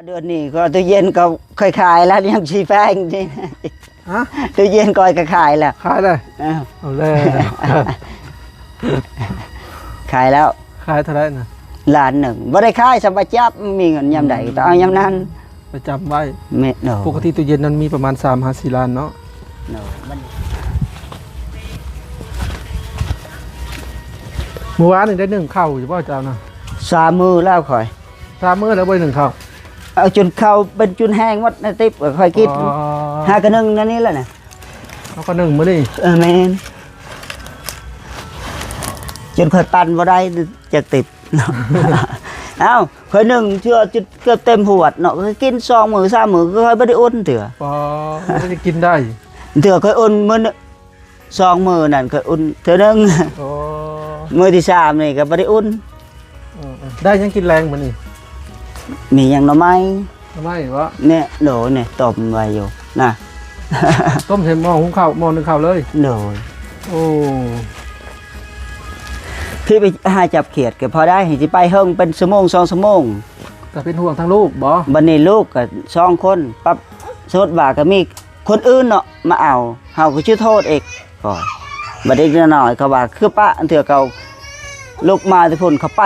เดือนนี้ก็ตู้เย็นก็เคยขายแล้วยังชีแป้งนี่ฮะตู้เย็นก็ก็ขายแล้วขายเลยเอาเลย ขายแล้วขายเท่าไหร่นะล้านหนึ่งบ่ได้ขายสัมปจับมีเงินยามใดต้องเอายามนั้นประจำไว้เม็ดเนาะปกติตู้เย็นนั้นมีประมาณ3-4 ล้านเนาะเมื่อวานนี่ได้1 เข้าอยู่บ่เจ้านะ3 มื้อแล้วค่อย3 มื้อแล้วบ่ได้1 เข้าเอาจนเข้าเป็นจนแห้งหมดในติ๊บก็ค่อยกินหากระนึงนั่นนี่แหละน่ะเอาก็1มื้อนี่แม่นจนค่อยปั่นบ่ได้จักติบเอ้าค่อยนึ่งเชื่อจุดเกือบเต็มหวดเนาะค่อยกิน2 มื้อ3 มื้อก็ค่อยบ่ได้อุ่นเถื่อไม่ได้กินได้เถื่อค่อยอุ่นมื้อ2 มื้อนั่นค่อยอุ่นเถื่อนึงมื้อที่3นี่ก็บ่ได้อุ่นได้ยังกินแรงมื้อนี่มีหยังหน่อไม้วะเนี่ยโหลเนี่ยต้มไว้อยู่นะต้มใส่หม้อหุงข้าวหม้อนึงข้าวเลยโหลโอ้พี่ไปหาจับเขียดก็พอได้สิไปเฮิงเป็นชั่วโมง2 ชั่วโมงก็เป็นห่วงทั้งลูกบ่บัดนี้ลูกก็2 คนปั๊บโทษว่าก็มีคนอื่นเนาะมาเอาเฮาก็ชื่อโทษเอกก่อนบัดนี้น้อยเขาว่าคือป้าอันเถื่อเก่าลูกมาที่พุ่นเขาไป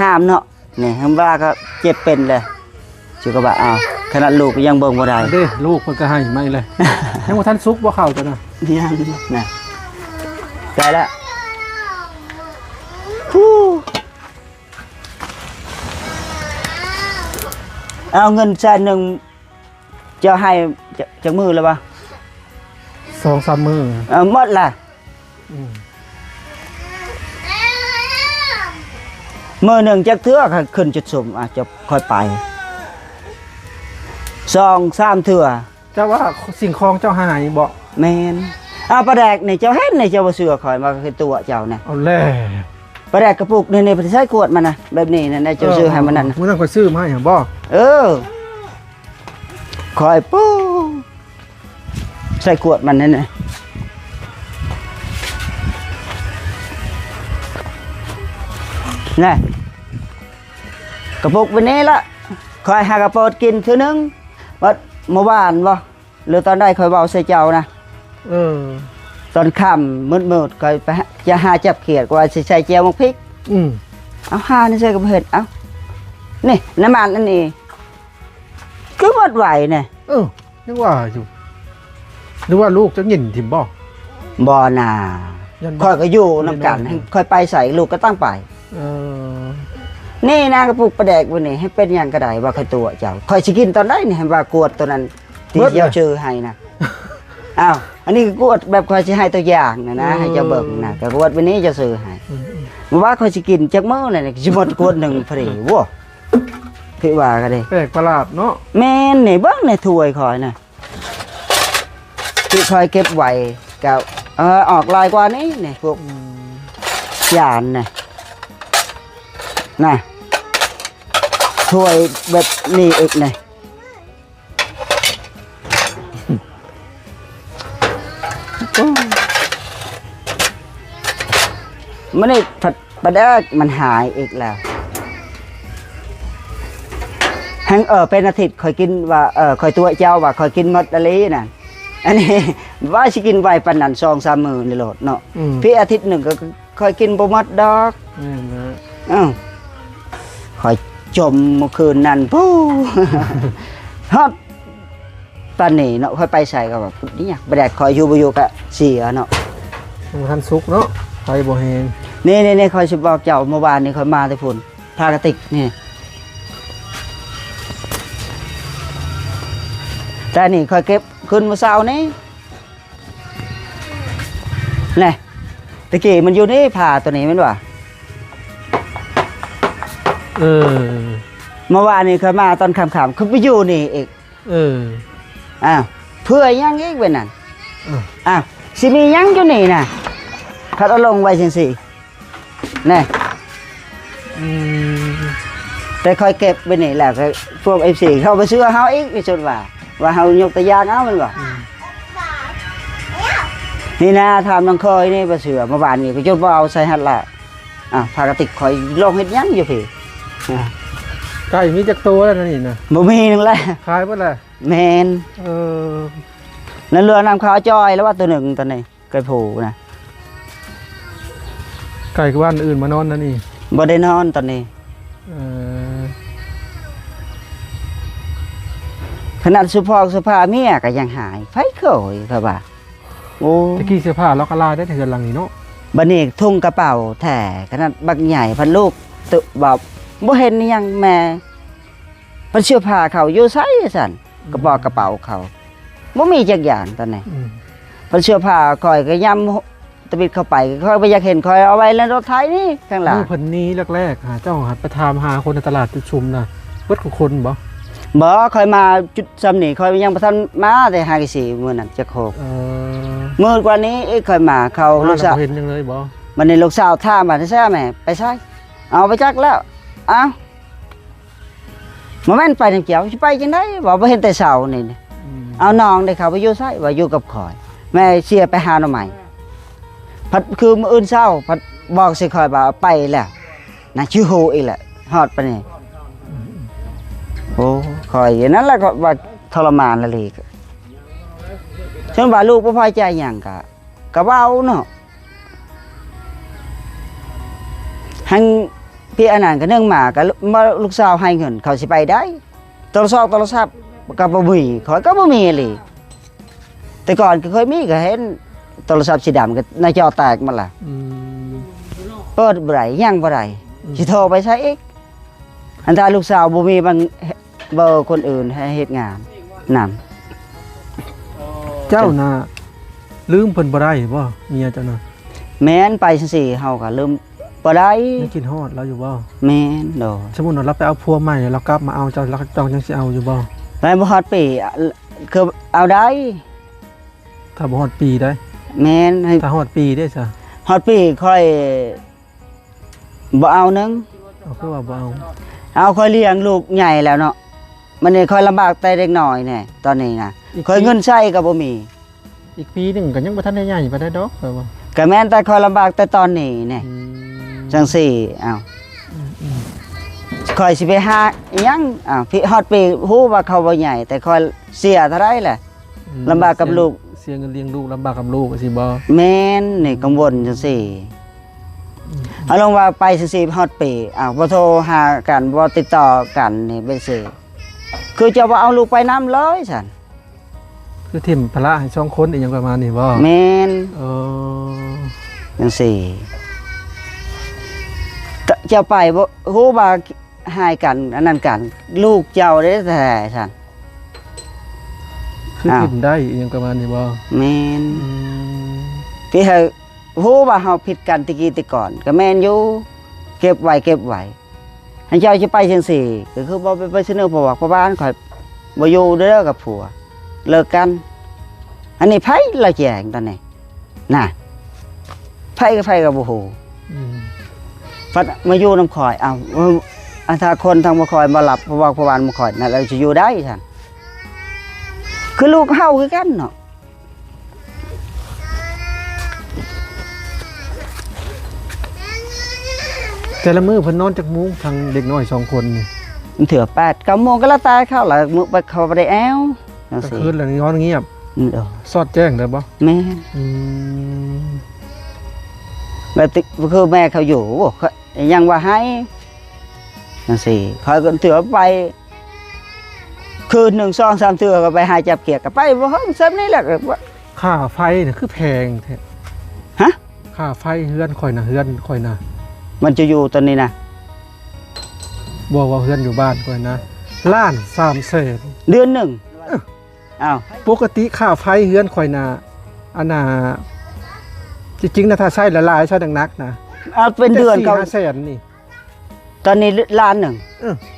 ห้ามเนาะนี่ทำว่าก็เจ็บเป็นเลยชื่อก็ว่าอ้าวขนาดลูกยังเบิ่งบ่ได้เด้ลูกมันก็ให้ไม่เลยยังบ่ทันสุกบ่เข้าจ้ะนะยังนะใกล้แล้วเอาเงิน100,000จะให้จากมือแล้วป่ะ2-3 มื้อหมดล่ะมื้อหนึ่งจักเทื่อขึ้นจุดสุ่มจะค่อยไป2-3 เทื่อเจ้าว่าสิ่งของเจ้าหายบ่แม่นปลาแดกนี่เจ้าเฮ็ดนี่เจ้าบ่เชื่อข่อยมาคือตัวเจ้าน่ะเอาแล้วปลาแดกกระปุกนี่ไปใช้ขวดมันน่ะแบบนี้น่ะเจ้าซื้อให้มันนั่นมื้อนั้นข่อยซื้อมาให้บ่ข่อยปู้ใส่ขวดมันนั่นน่ะนี่กระปุกวันนี้ละคอยหากระปดกินคือนึงว่าเมื่อวานบ่หรือตอนได้คอยเบาใส่เจ้านะตอนค่ำมืดคอยไปจะหาจับเขียดกว่าใส่เจียวมักพริกเอาหานี่ใส่กระเพ็ดเอานี่น้ำมันอันนี้คือหมดไหวเนี่ยยังว่าอยู่หรือว่าลูกจะหยินถิ่มบ่น่าคอยก็อยู่น้ำกันคอยไปใส่ลูกก็ตั้งไปนี่นะกระปุกปลาแดกวันนี้ให้เป็นอย่างกระไดว่าใครตัวเจ้าคอยสิกินตอนไหนนี่ให้ว่ากวดตัวนั้นที่เจ้าชื่อให้นะอ้าวอันนี้กวดแบบคอยสิให้ตัวอย่างนะให้เจ้าเบิ่งนะแต่กวดวันนี้จะซื้อให้ว่าคอยสิกินจักมื้อนี่สิหมดกวด1 พอดีว้าพี่ว่าก็ได้แปลกประหลาดเนาะแม่นนี่เบิ่งในถ้วยคอยน่ะที่คอยเก็บไว้กับออกลายกว่านี้นี่พวกยานน่ะถ้วยแบบนี้อีกนี่มันนี่ผัดปลาแดกมันหายอีกแล้วแห้งเป็นอาทิตย์คอยกินว่าคอยตัวเจ้าว่าคอยกินมดอะไรน่ะอันนี้ว่าสิกินไวปานนั้น2-3 มื้อนี่โลดเนาะพี่อาทิตย์หนึ่งก็คอยกินบ่หมดดอกคอยจมเมื่อคืนนั่นปู้ฮอดปานนี้เนาะคอยไปใส่ก็แบบนี่บ่ได้คอยอยู่บ่อยู่ก็เสียเนาะทันสุกเนาะไปบ่แฮงนี่คอยสิบอกเจ้าเมื่อวานนี่คอยมาแต่พุ่นพากระติกนี่แต่นี่คอยเก็บขึ้นมาเช้านี้นี่ตะกี้มันอยู่นี่ผ่าตัวนี้มันวะเมื่อวานนี่เคยมาตอนค่ำๆคือไปอยู่นี่อีกเพื่อยังอีกเป็นนั่นสิมียังอยู่นี่น่ะถ้าเราลงไว้จังซี่นี่แต่คอยเก็บไปนี่แหละพวก FC เข้าไปซื้อเฮาอีกไปจนว่าเฮายกตะยางเอามันบ่นี่นะทำน้องคอยนี่ไปเสือเมื่อวานนี่ก็จนบ่เอาใส่หัดละพากระติกคอยลงเฮ็ดยังอยู่พี่ ไก่มีจักตัวแล้วนะนี่นะ บ่มีนึงแหละ ขายบ่ล่ะ แมน เออ นั่นเรือนำขาวจอยแล้วว่าตัวหนึ่งตัวนี้ไก่ผูนะ ไก่กับบ้านอื่นมานอนนะนี่ บ่ได้นอนตอนนี้ เออ ขนาดสุพอกสุภาเมียก็ยังหายไฟเคยครับว่าโอ้ ตะกี้เสื้อผ้าเราก็ลายได้เถือนหลังนี่เนาะ บัดนี้ทุ่งกระเป๋าแท้ขนาดบักใหญ่พันลูกตึแบบบ่เห็นอิหยังแม่มันเสื้อผ้าเขาอยู่ไสสั่นกระบอกกระเป๋าเขาบ่มีจักอย่างตอนนี้ อืม มันเสื้อผ้าคอยก็ย่ำตะบิดเข้าไปคอยไปอยากเห็นคอยเอาไว้แล้วรถไถนี่ข้างหลัง เพิ่นนี้แรกๆหาเจ้าหัดไปถามหาคนในตลาดจุดชุมน่ะเบิดทุกคนบ่ บ่คอยมาจุดซ้ำนี่คอยยังบ่ทันมาแต่หากี่สิมื้อนั้นจะโคก เออ มื้อกว่านี้คอยมาเขาลูกสาว เห็นจังเลยบ่ มันนี่ลูกสาวถามว่าแซ่แม่ไปใช่เอาไปจักแล้วเอ้าบ่แม่นไปน้ำเกี่ยวสิไปจังได๋บ่เห็นแต่เช้านี่ อืม เอาน้องได้เขาไปอยู่ไสว่าอยู่กับข่อย แม่เสียไปหาหน่อใหม่พัดคือมื้ออื่นเช้าพัดบอกสิข่อยว่าไปแล้วน่ะชื่อโหอีกแหละฮอดปานนี้โอ้ข่อยอย่างนั้นแหละก็ว่าทรมานละเลยจนว่าลูกบ่พอใจหยังก็เว้าเนาะหังพี่อันนั้นก็เนื่องมาก็มาลูกสาวให้เงินเขาสิไปได้โทรศัพท์ก็บ่มีข่อยก็บ่มีเลย แต่ก่อนก็เคยมีก็เห็นโทรศัพท์สีดำก็หน้าจอแตกมาละ อืม เปิดบ่ได้ยังบ่ได้สิโทรไปใช้อีกอันถ้าลูกสาวบ่มีบางเบอร์คนอื่นให้เฮ็ดงานนำ เจ้าน่ะลืมเพิ่นบ่ได้บ่เมียเจ้าน่ะ แม่นไปจังซี่เฮาก็ลืมบ่ได้ ยังกินฮอดเราอยู่บ่ แม่นโด สมมุติว่าเราไปเอาผัวใหม่เรากลับมาเอาเจ้าเราจังสิเอาอยู่บ่ ไปบ่ฮอดปีคือเอาได้ ถ้าบ่ฮอดปีได้ แม่นให้ ถ้าฮอดปีได้ซะ ฮอดปีค่อยบ่เอานึง เอาคือว่าบ่เอา เอาค่อยเลี้ยงลูกใหญ่แล้วเนาะมันนี่ค่อยลำบากแต่เด็กน้อยแน่ตอนนี้นะค่อยเงินใช้ก็บ่มี อีกปีหนึงก็ยังบ่ทันได้ใหญ่ปานใดดอกว่า ก็แม่นแต่คอยลำบากแต่ตอนนี้เนี่ย อืม จังสี่อ้าวคอยสิไปหาอิหยังอ้าวพี่ฮอดปีฮู้ว่าเขาบ่ใหญ่ แต่คอยเสียเท่าไรแหละ ลำบากกับลูก เสียเงินเลี้ยงลูกลำบากกับลูกสิบ่ แม่นนี่กังวลจังสี่เอาลงว่าไปจังสี่ฮอดปีอ้าวบ่โทรหากันบ่ติดต่อกันนี่เป็นสิคือจะบ่เอาลูกไปนำเลยซั่น คือทิ่มภาระให้2คนอีหยังประมาณนี้บ่ แม่น เออ จังสี่จะไปบ่ฮู้ว่าหายกันอันนั้นกัน ลูกเจ้าได้แต่ซั่น คือ อ้าว ทิ่มได้อีหยังประมาณนี้บ่ แม่น อืม พี่เฮาฮู้ว่าเฮาผิดกันตะกี้แต่ก่อนก็แม่นอยู่เก็บไว้ให้เจ้าจะไปจังซี่ก็คือบ่ไปเสนอพ่อว่าพ่อบ้านข่อยบ่อยู่เด้อกับผัวเลิกกัน อันนี้ไผละแจงตอนนี้น่ะไผก็บ่ฮู้ อืม ฟัดมาอยู่นำข่อยอ้าวอันถ้าคนทางบ่ข่อยบ่หลับเพราะว่าพ่อบ้านบ่ข่อยนั่นเราจะอยู่ได้ซั่นคือลูกเฮาคือกันเนาะ แต่ละมื้อเพิ่นนอนจักมุ้งทางเด็กน้อย2คนนี่ มันเถื่อ8 9โมงก็แล้วตายเข้าแล้วมื้อไปเขาบ่ได้แอวจัง กลาง ซี่ คืนแล้วนอนเงียบ เด้อ สอดแจ้งได้บ่ แม่น อืม แล้วติคือแม่เขาอยู่เขายังว่าให้จังซี่เขาก็เถื่อไปคืน1 2 3เถื่อก็ไปหาจับเกียกก็ไปบ่เฮิงซ้ํนี่แหละก็ว่า ค่าไฟนี่คือแพงแท้ ฮะ ค่าไฟเฮือนข่อยน่ะเฮือนข่อยน่ะ มันจะอยู่ตอนนี้นะ บ่ว่าเฮือนอยู่บ้านข่อยนะล้าน3แสน เดือนหนึ่งอ้าว ปกติค่าไฟเฮือนข่อยน่ะอันน่ะจริงๆนะถ้าใช้ละลายใช้ดังนักนะ เอาเป็นเดือน ก็ เขา 4-5แสนนี่ ตอนนี้ล้านหนึ่ง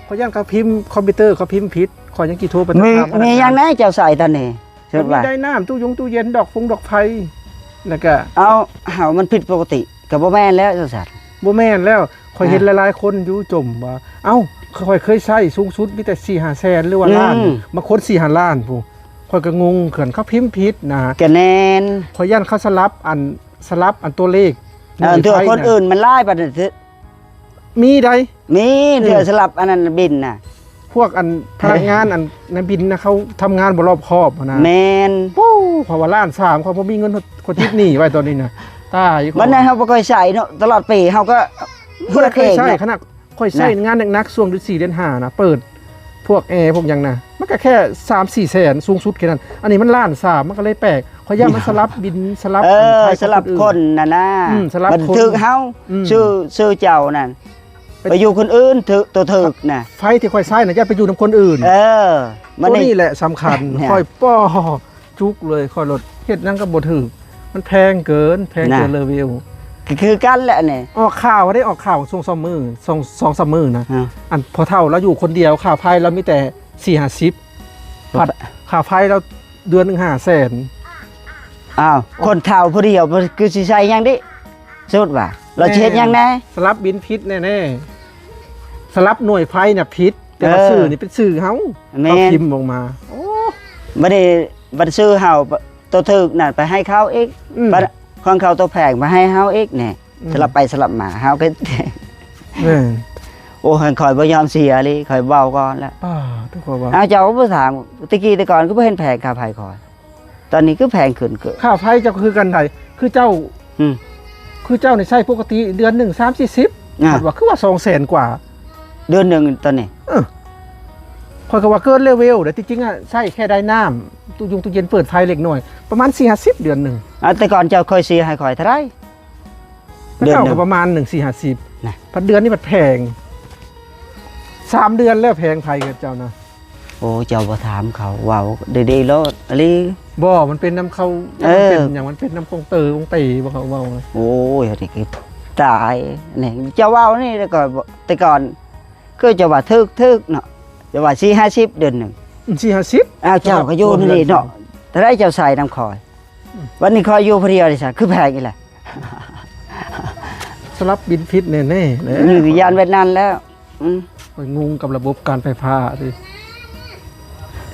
เขาย่านเขาพิมพ์คอมพิวเตอร์เขาพิมพ์ผิดข่อยยังกี่โทรไป มี ถามพนักงาน มีอย่างไหนเจ้าใส่ตอนนี้ มั ใช่ นมี ป่ะ ได้น้ำตู้เย็นดอกไฟแล้วก็ เอาเห่ามันผิดปกติกับบ่แม่นแล้วเจ้าสัตว์ บ่แม่นแล้วข่อยเห็นหลายๆคนอยู่จมว่าเอ้าข่อยเคยใช้สูงสุดมีแต่4-5แสนหรือว่าล้านบางคน4-5ล้านพู้ข่อยก็งงเขินเขาพิมพ์ผิดนะ กะแนน ข่อยย่านเขาสลับอันตัวเลข ตัวคนอื่นมันไล่ไป มีใด มีเดือสลับอันนั้นบินน่ะ พวกอันพนักงานอันในบินนะเขาทำงานบ่รอบคอบนะ แมน ปู้เพราะว่าล้านสามเขาบ่มีเงินคนทิศหนีไว้ตอนนี้นะตาย วันนั้นเฮาบ่ค่อยใช้เนาะตลอดปีเฮาก็ เพื่อเคยใช่ เนาะ ขนาดค่อยใช้งานหนักๆช่วงเดือน4เดือน5นะเปิดพวกแอร์พวกหยังนะมันก็แค่3-4 แสนสูงสุดแค่นั้นอันนี้มันล้านสามมันก็เลยแปลกขอย่ามันสลับบินสลับ ส ไทย ลับ อื่ คนน่ะนะ สลับ มัน คน ถึกเฮา อืม ชื่อเจ้านั่นไปอยู่คนอื่นถึกตัวถึกน่ะ ไฟที่ค่อยใช้น่ะอย่าไปอยู่นํคนอื่น มั ตัวนี้แหละสำคัญ เนี่ย ค่อยป้อจุกเลยค่อยลดเฮ็ดนั่นก็บ่ถึกมันแพงเกินเลเวล คือกันแหละเนี่ย ออกข่าวได้ออกข่าวช่วง2มื้อ2-3มื้อนะ อ่า อันพอเท่าแล้วอยู่คนเดียวค่าไฟเรามีแต่4-50ผัดค่าไฟเราเดือนหนึง5แสน อ้าวคนเฒ่าผู้เดียวมันคือสิใช้หยังดิสุดว่าเราสิเฮ็ดหยังแน่ สลับบินพิษแน่ๆสลับหน่วยไฟน่ะพิษแต่ว่าสื่อนี่เป็นสื่อเฮา แม่ เขา น พิมพ์ออกมาโอ้ บ่ได้บ่ได้ซื้อเฮาตัวถึกนั่นไปให้เขาอีก อืม บัดของเขาตัวแพงมาให้เฮาอีกแน่ อืม สลับไปสลับมาเฮาก็ แม่น โอ้ยข่อยบ่ยอมเสียเลยข่อยเว้าก่อนแล้ว ทุกคนว่า เอาเจ้าบ่ถามตะกี้แต่ก่อนก็บ่เห็นแพงค่าไฟข่อยตอนนี้ก็แพงขึ้นเกิน ค่าไฟจะคือกันไดคือเจ้า อืม คือเจ้าในใช้ปกติเดือนหนึ่ง30-40 อ่ะ ว่าคือว่า200,000กว่า เดือนหนึงตอนนี้ ค่อยก็ว่าเกินเลเวลแต่ที่จริงอ่ะใช้แค่ได้น้ำตู้เย็นเปิดไฟเล็กหน่อย ประมาณ4-50เดือนหนึ่ง เอาแต่ก่อนเจ้าเคยเสียให้ข่อยเท่าไหร่ แล้ว เดือน เจ้า หนึ่ ก็ ง ประมาณ1-4-50 นะ พันเดือนนี่มันแพง3เดือนแล้วแพงไฟกับเจ้านะ โอ้เจ้าบ่ถามเขาเว้าดีๆแล้วอะลี บ่มันเป็นน้ำเข้า เออ มันเป็นอย่างมันเป็นน้ำคงเตอคงเตบ่เขาเว้า โอ้ยอันนี้คือตายนี่เจ้าเว้านี่แต่ก่อนบ่แต่ก่อนก็เจะว่าทึกเนาะเจะว่า4-50เดือนหนึง 4-50 อ้าวเจ้าก็อยู่นี่เนาะแต่ได้เจ้าใส่น้ำข่อย วันนี้ข่อยอยู่ผู้เดียวนี่ซะคือแพงอีหละ สลับบินพิษแน่ๆเลย นี่คือยานเวียดนามแล้วอืม ข่อยงงกับระบบการไฟฟ้าดิ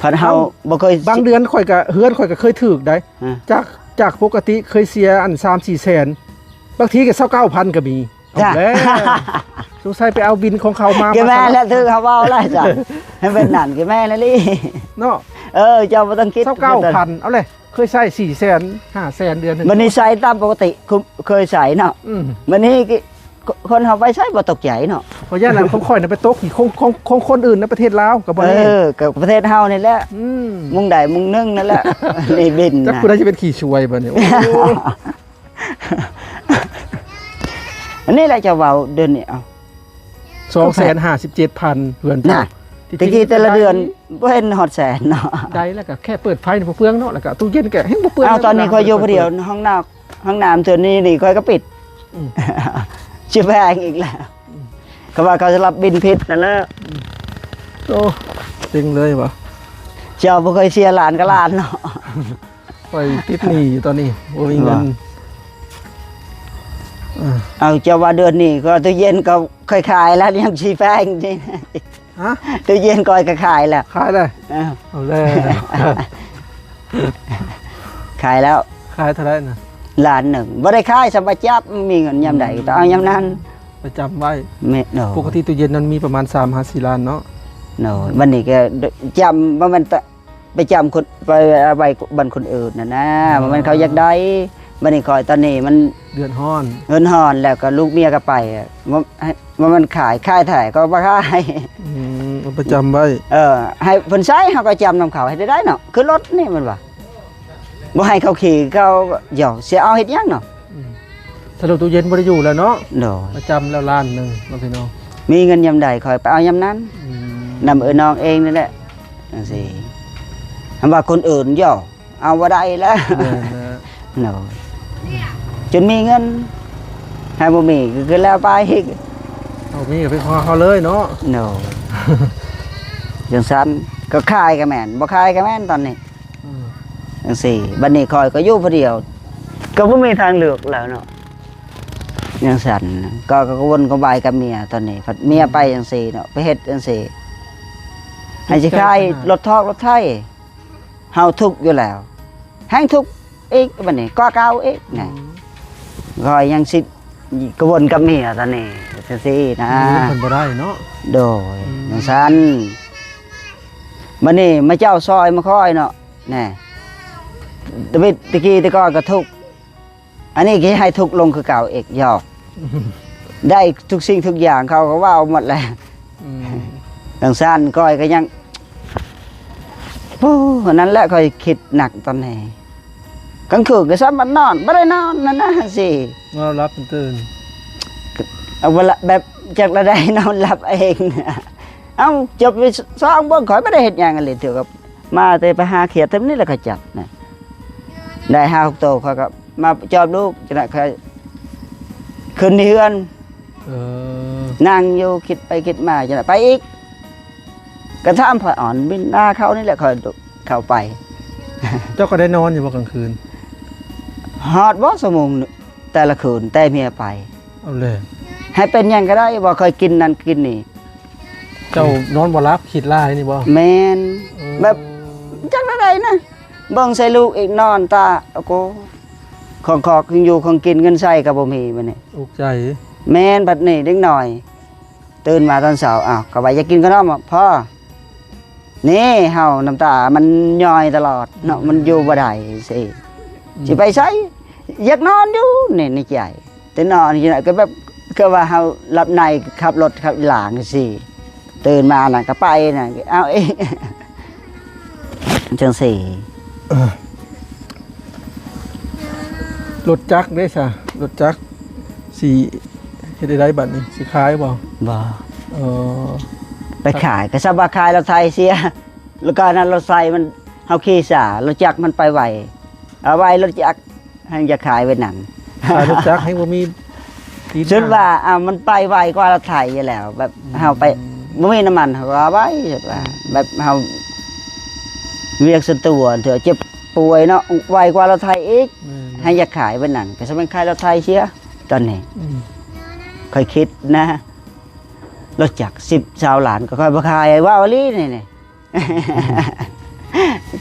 พันเฮาบ่เคย บางเดือนข่อยก็เฮือนข่อยก็เคยถูกได้ อ่า จากปกติเคยเสียอัน3-4 แสนบางทีก็29,000ก็มีเอา จ้ะ แล้วสงสัยไปเอาบินของเขามา แกแม่ มา แล้วถือเขาเว้าแล้วจ้ะให้เป็นนั่นแกแม่แล้วลิ เนาะ เจ้าบ่ต้องคิด 29,000เอาเลยเคยใช้4 แสน5 แสนเดือนหนึง มันนี่ใส่ตามปกติเคยใส่เนาะ อืม มันนี่คนเฮาไปใช้บ่ตกใจเนาะ เพราะย่านนั้นของข่อยน่ะไปตกอีกของคนอื่นในประเทศลาวก็บ่ได้ กับประเทศเฮานี่แหละ ม มุงใดมุงหนึงนั่นแหละ นี่บิน จัก นะ ผู้ใดจะเป็นขี่ช่วยบัดนี้โอ้ อันนี้แหละจะเว้าเดือนนี้เอา 257,000เพื่อน น่ะ ที่ ตะกี้แต่ละเดือนบ่เห็นฮอดแสนเนาะ ได้แล้วก็แค่เปิดไฟนี่บ่เปลืองเนาะแล้วก็ตู้เย็นแกะให้บ่เปลือง เอาตอนนี้ค่อยอยู่ผู้เดียวห้องน้ำเทื่อนี้นี่ค่อยก็ปิด อืม ชิแพงอีกแล้วเขาว่าเขาจะรับบินพิษนั่นแหละ โอ้เซ็งเลยวะ เจ้าบ่เคยเสียหลานก็หลานเนาะ ไปติดหนี้อยู่ตอนนี้โอ้ยเงิน เอาเจ้าว่าเดือนนี้ก็ตู้เย็นก็ค่อยขายแล้วยังชีแพงจริง ฮะ ตู้เย็นก็ก็ขายแล้ว ขายเลย อ้าว เอาแล้ว ขายแล้ว ขายเท่าไหรนะ ล้านหนึ่งบ่ได้ขายสบายจับมีเงินยามใดก็เอายามนั้น ประจำไว้ แม่เนาะ ปกติตู้เย็นนั้นมีประมาณ3-4 ล้านเนาะ เนาะวันนี้ก็จำว่ามันไปจำคนไปเอาไปบันคนอื่นนะว่ามันเขาอยากได้วันนี้คอยตอนนี้มัน เดือนฮ้อน เงินหอนแล้วก็ลูกเมียก็ไปอะว่ามันขายถ่ายก็บ่ขาย เอาประจำไว้ ให้เพิ่นใช้เฮาก็จำนำเขาให้ได้เนาะคือรถนี่มันว่าบ่ให้เขาขี่เขาเดี๋ยวสิเอาเฮ็ดหยังเนาะ สรุปตู้เย็นบ่ได้อยู่แล้วเนาะ โดย ประจำแล้วล้านหนึงเนาะพี่น้อง มีเงินยามใดคอยไปเอายามนั้นนำน้องเองนี่แหละจังซี่คำว่าคนอื่นย่อเอาบ่ได้แล้ว แม่นนะ โดยจนมีเงินให้บ่มีก็คือแล้วไปอีก เอามีก็ไปขอเขาเลยเนาะ โน จังซันก็ขายก็แม่นบ่ขายก็แม่นตอนนี้ อืม จังซี่บัดนี้คอยก็อยู่ผู้เดียว ก็บ่มีทางเลือกแล้วเนาะจังซันก็วนก็บายกับเมียตอนนี้พัดเมียไปจังซี่เนาะไปเฮ็ดจังซี่ให้สิขายรถทอกรถไถเฮาทุกข์อยู่แล้วแฮงทุกข์อีกบัดนี้ก็เก่าอีกไงคอยยังสิกวนกับเมียตอนนี้ จังซี่นะ เพิ่นบ่ได้เนาะ โดยอย่างซั่นมื้อนี้มาเจ้าซอยมาคอยเนาะแน่ตะกี้ตะก่อนก็ทุกข์อันนี้ก็ให้ทุกข์ลงคือเก่าอีกหยอกได้ทุกสิ่งทุกอย่างเขาก็ว่าหมดแล้วอย่างซั่นก้อยก็ยังโอ้นั้นแหละค่อยคิดหนักตอนนี้กลางคืนก็ซ้ำมันนอนบ่ได้นอนนั่นนะสิ เรารับตื่น เอาเวลาแบบจากระได้นอนหลับเองเอ้าจบไปซ้อมบ่ข่อยบ่ได้เฮ็ดหยังกันเลยเถือกับมาแต่ไปหาเขียดเท่านี้แล้วก็จับนะได้5-6ตัวข่อยก็มาจอบลูกจังได๋ค่อยขึ้นที่เฮือน นั่งอยู่คิดไปคิดมาจังได๋ไปอีกกระทำผ่อนอ่อนบินหน้าเขานี่แหละค่อยเข้าไป เจ้าก็ได้นอนอยู่บ่กลางคืน ฮอดบ่ชั่วโมงแต่ละคืนแต่เมียไป เอาเลย ให้เป็นหยังก็ได้บ่เคยกินนั่นกินนี่ เจ้านอนบ่รับคิดลายนี่บ่ แม่นแบบจังได๋นะเบิ่งใส่ลูกอีกนอนตาโอ้โกของขอกอยู่ของกินเงินใช้ก็บ่มีบัดนี้ อุกใจ แม่นบัดนี้เด็กน้อยตื่นมาตอนเช้าอ้าวก็ว่าอยากกินขนมพ่อนี่เฮาน้ำตามันย่อยตลอดเนาะมันอยู่บ่ได้สิไปไสอยากนอนอยู่นี่ในใจแต่นอนอยู่น่ะก็แบบก็ว่าเฮาหลับในขับรถขับหลังสิตื่นมาน่ะก็ไปน่ะเอาเองจังซี่ รถจักรเด้ซะรถจักรสีเฮ็ดได้บัดนี้สิขายบ่ บ่ เออ ไปขายก็สบายขายเราไทยเสียแล้วก็นั้นเราใส่มันเฮาขี่สารถจักรมันไปไวเอาไว้รถจักรให้จะขายไว้นั่น ขายรถจักรให้บ่มีตีน ฉันว่ามันไปไวกว่าเราไทยอยู่แล้ว แบบเฮาไปบ่มีน้ำมันเฮาก็เอาไว้ฉันว่าแบบเฮาเวียกส่วนตัวเถอะเจ็บป่วยเนาะไวกว่าเราไทยอีกให้อยากขายไว้นั่นก็สมัยขายเราไทยเสียตอนนี้ค่อยคิดนะรถจักร10 20ล้านก็ค่อยบ่ขายว่าวลีนี่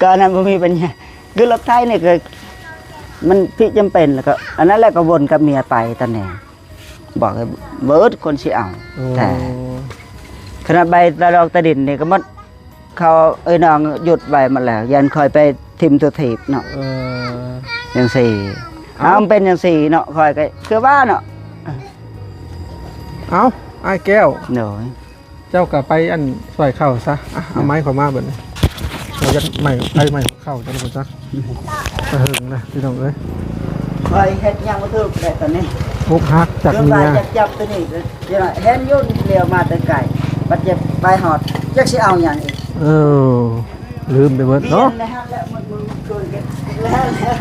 ก็นั้นบ่มีปัญญาคือรถไทยนี่ก็มันพี่จำเป็นแล้วก็อันนั้นแหละก็วนกับเมียไปตอนนี้บอกให้เบิดคนสิเอาแต่ขณะใบตะดอกตะดินนี่ก็มันเขาน้องหยุดไว้หมดแล้วยันคอยไปทิมตัวถีบเนาะจังซี่มันเป็นจังซี่เนาะคอยก็คือว่าเนาะ เอ้าอ้ายแก้ว โน้ย เจ้าก็ไปอันสวยเข้าซะเอาไม้เข้ามาเบิดนี้เราจะใหม่เข้าจังบ่จักสะหึงนะพี่น้องเอ้ย คอยเฮ็ดยังบ่ถูกได้ตอนนี้ มุกฮักจาก เรื่อง เมี ราย ยจับตัวนี้เดี๋ยวเห็นยุ่นเลี้ยวมาแต่ไก่บัดเจ็บไปหอดจักสิเอาหยังอีก ลืมไปเบิดเนาะ นะฮะแล้วมันเกินกันแล้ว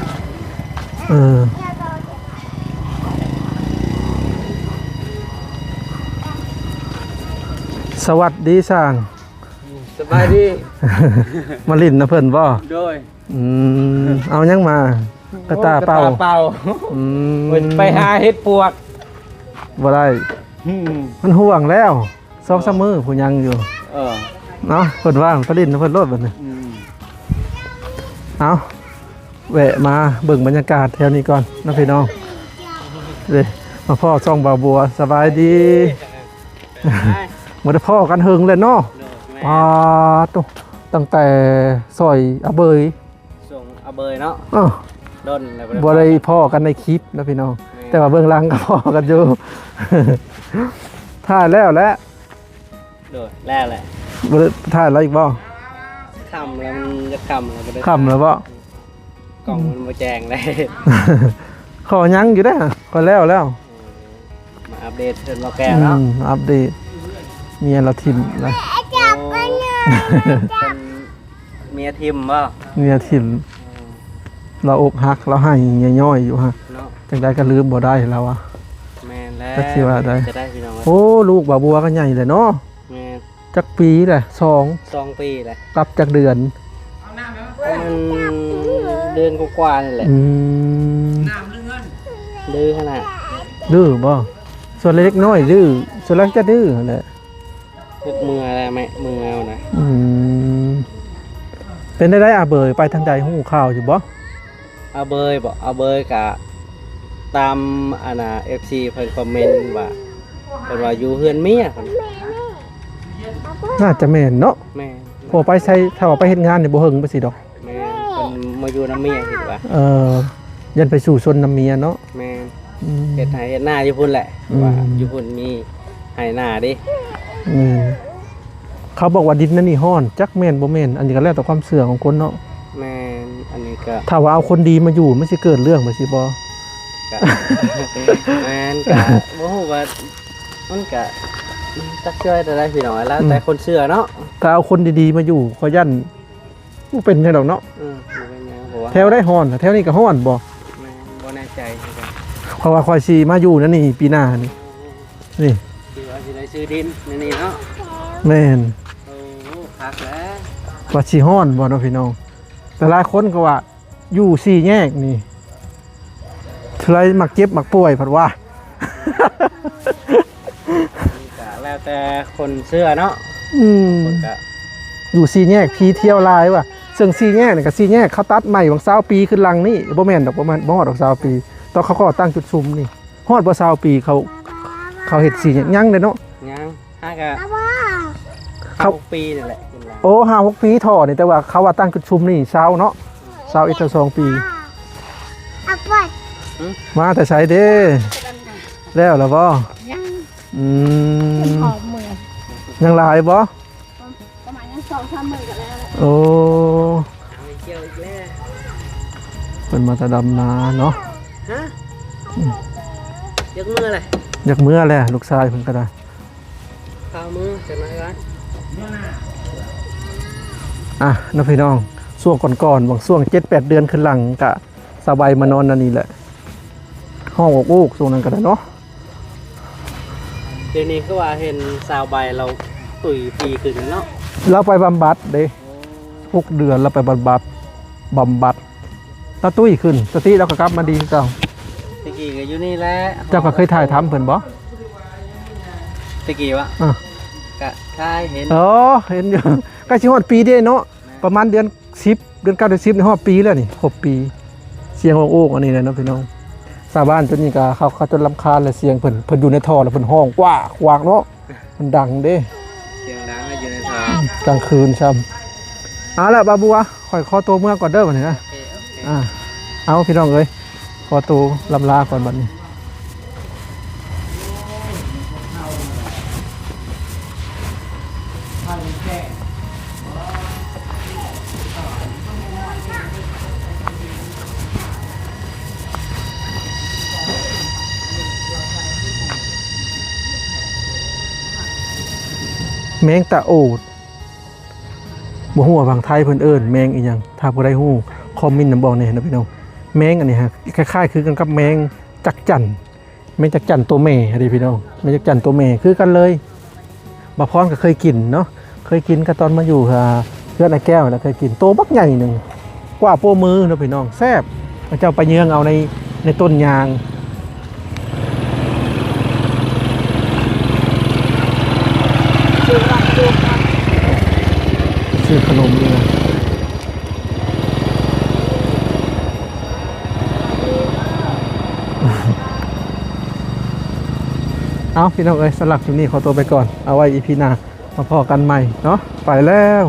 สวัสดีสร้าง สบายดี มาลิ้นนะเพิ่นบ่ โดย เอายังมากระตาเป่า เป่า ไปหาเห็ดปวก บ่ได้มันห่วงแล้ว2-3มื้อผู้ยังอยู่ เออ เนาะเพิ่นว่างไปลิ้นนะเพิ่นโลดบัดนี้เอาแวะมาเบิ่งบรรยากาศแถวนี้ก่อนนะพี่น้องเด้มาพ่อช่องบ่าวบัวสบายดีบ่ได้พ่อกันหึงเลยเนาะปาตุตั้งแต่ซอยอาเบย ส่งอาเบยเนาะ อ้อ ดนแล้ว บ่ได้พ่อกันในคลิปนะพี่น้องแต่ว่าเบื้องหลังก็พ่อกันอยู่ ถ่ายแล้วแหละ โดยแล้วแหละ บ่ได้ถ่ายอะไรอีกบ่ คำแล้วมันจะคำแล้วก็ได้ ค่ำแล้วบ่ กล่องมันมาแจงเลย ขอยังอยู่เด้อขอแล้ว มาอัปเดตเชิญมาแก้วเนาะ อัปเดตเมียเราทิมนะ เป็นเมียทิมบ่ เมียทิมเราอกหักเราให้ย่อยๆอยู่ฮะ เนาะ จังได้ก็ลืมบ่ได้แล้วอ่ะ แม่นแล้ว ก็สิว่าได้ จะได้พี่น้อง โอ้ลูกบ่าวบัวก็ใหญ่เลยเนาะ แม่น จักปีแหละ2 ปีแหละ กลับจักเดือน มันเดือนกว่าๆนี่แหละดื้อขนาด ดื้อบ่ส่วนเล็กน้อยดื้อส่วนเล็กจะดื้อแหละ พึกมืออะไรไหมมือเอานะ เป็นได้อาเบยไปทางใดหูข่าวอยู่บ่ อาเบยบอกอาเบยกะตามอาณา FC เพิ่นคอมเมนต์ว่า เพิ่นว่าอยู่เฮือนเมียเพิ่น น่าจะแม่นเนาะ แม่ พอไปใช้ถ้าว่าไปเฮ็ดงานนี่บ่เฮิงไปสิดอก แม่เพิ่นมาอยู่นำเมียคิดว่า ยันไปสู่ชนน้ำเมียเนาะ แม่ อืม เฮ็ดไห้เฮ็ดหน้าอยู่พุ่นแหละ อืม ว่าอยู่พุ่นมีไห้หน้าเดิ เขาบอกว่าดินนั่นนี่ฮ้อนจักแม่นบ่แม่นอันนี้ก็แล้วแต่ความเชื่อของคนเนาะ แม่นอันนี้ก็ ถ้าว่าเอาคนดีมาอยู่มันสิเกิดเรื่องบ่สิบ่ ก็ แม่นก็บ่ฮู้ว่ามันก็จักช่วยแต่ได้พี่น้องแล้วแต่คนเชื่อเนาะ ถ้าเอาคนดีๆมาอยู่ขอยันบ่เป็นไงดอกเนาะ บ่เป็นหยังเพราะว่า แถวได้ฮ้อนแถวนี้ก็ฮ้อนบ่ แม่นบ่แน่ใจคือกัน เพราะว่าคอยสิมาอยู่นั่นนี่ปีหน้านี่นี่ สิว่าสิได้ซื้อดินนี่เนาะ แม่น โอ้คักแล้ว ว่าสิฮ้อนบ่เนาะพี่น้องแต่หลายคนก็ว่าอยู่สี่แยกนี่เทไรมักเจ็บมักป่วยผัดว่า ก็แล้วแต่คนเชื่อเนาะ อืม คนก็ อยู่สี่แยกพีเที่ยวลายว่ะซึ่งสี่แยกนี่กับสี่แยกเขาตัดใหม่บาง20ปีขึ้นหลังนี่บ่แม่นดอกประมาณบ่ฮอดดอก20ปีตอนเขาก็ตั้งจุดซุมนี่ฮอดบ่20ปีเขาเฮ็ดสี่แยกยังเด้เนาะ ยังฮักก็ เขา ปีนั่นแหละกินแล้ว โอ้5-6 ปีถอนี่แต่ว่าเขาว่าตั้งจุดซุมนี่เช้าเนาะ21 2 ปีมาแต่ใช้เด้แล้วล่ะบ่ ยัง อืม หอมเหมือน ยังหลายบ่ ประมาณยัง2-3 มื้อกันแล้ว โอ้ เอาไปเกี่ยวอีกแล้ว เป็นมาแต่ดำนาเนาะ ฮะยกมือเลย อยากเมื่อแหละลูกชายเพิ่นก็ได้ ข้าวมือจะมาก่อน อ่ะน้องพี่น้องช่วงก่อนๆบางช่วง 7-8 เดือนขึ้นหลังกะสบายมานอนนั่นนี่แหละห้องอกอูกช่วงนั้นก็ได้เนาะ เดี๋ยวนี้ก็ว่าเห็นสาวใบเราตุ๋ยปีขึ้นเนาะ เราไปบำบัดเด้6 เดือนเราไปบำบัดตาตุ้ยขึ้นสติเราก็กลับมาดีคือเก่า ตะกี้ก็อยู่นี่แหละ เจ้าก็เคยถ่ายทำเพิ่นบ่ ตะกี้วะ อ่ะ กะถ่ายเห็น อ๋อเห็นอยู่ใกล้สิฮอดปีเด้เนาะประมาณเดือน10เดือน9เดือน10นี่ฮอดปีแล้วนี่ครบปีเสียงอกอูกอันนี้แหละเนาะพี่น้องชาวบ้านจนนี่ก็เขาจนรำคาญแล้วเสียงเพิ่นอยู่ในท่อแล้วเพิ่นห้องกว้ากเนาะมันดังเด้ เสียงดังอยู่ในทาง กลางคืนซ้ำเอาละบาบัวข่อยขอตัวเมื่อก่อนเด้อบัดนี้นะ โอเคโอเค เอาพี่น้องเอ้ยขอตัวลำลาก่อนบัดนี้แมงตะโอดบ่ฮู้ว่าบางไทยเพิ่นเอิ้นแมงอีหยังถ้าผู้ใดฮู้คอมเมนต์นำบอกแหน่นะพี่น้องแมงอันนี้ฮะคล้ายๆคือกันกับแมงจักจั่นแมงจักจั่นตัวแม่เด้พี่น้องแมงจักจั่นตัวแม่คือกันเลยบ่พรก็เคยกินเนาะเคยกินก็ตอนมาอยู่เพื่อนไอ้แก้วน่ะเคยกินโตบักใหญ่หนึงกว่าโป้มือเนาะพี่น้องแซ่บพระเจ้าไปเยืองเอาในต้นยางซื้อขนมด้วย เอาพี่น้องเอ้ยสลับคลิปนี้ขอตัวไปก่อนเอาไว้อีพีหน้ามาพอกันใหม่เนาะไปแล้ว